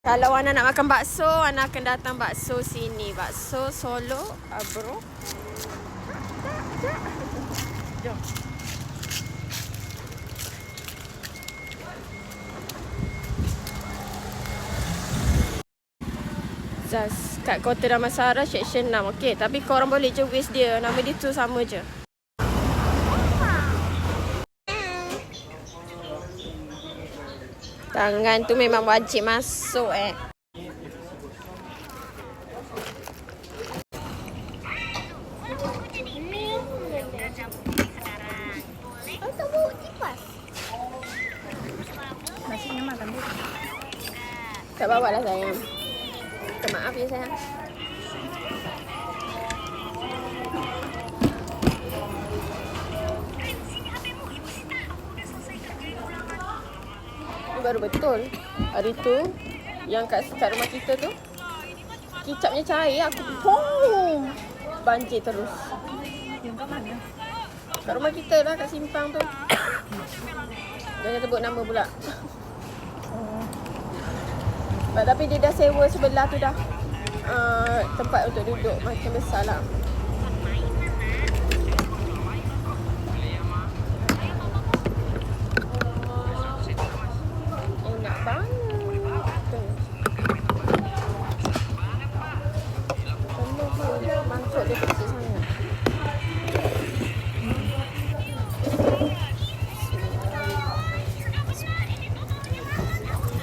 Kalau Ana nak makan bakso, Ana akan datang bakso sini. Bakso Solo Bro. Jom. Zaz kat Kota Damansara section 6. Okey, tapi korang boleh je waste dia. Nama dia tu sama je. Tangan tu memang wajib masuk Nasinya makan dulu. Tak bawa lah sayang. Minta maaf ya sayang. Ini baru betul. Hari tu yang kat rumah kita tu kicapnya cair, aku boom, banjir terus. Yang kat mana? Kat rumah kita lah, kat simpang tu. Jangan sebut nama pula. Tapi dia dah sewa sebelah tu dah. Tempat untuk duduk macam besar lah. Enak banget. Penuh pun. Mangkuk dia kecil sangat.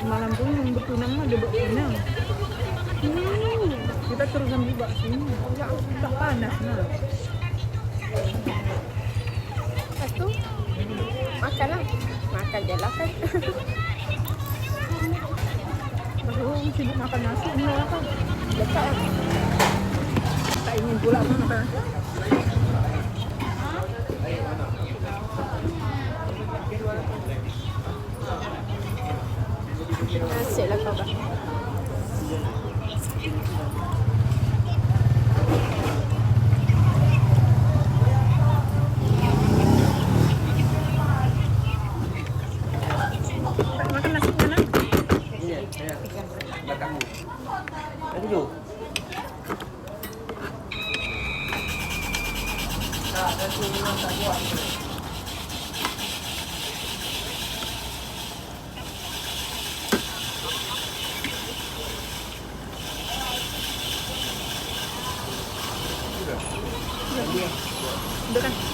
Malam tu yang bertunang ada bertunang. Kita terus ambil bakso. Tak panas lah. Lepas tu makan lah. Makan je lah kan. Baru sibuk makan nasi ni lah kan. Dekat lah. Tak ingin pula makan. Nasib lah kau dah. Makan nasi mana? Belakang. Ada tu. Tak, dah tu memang tak buat. Udah kan?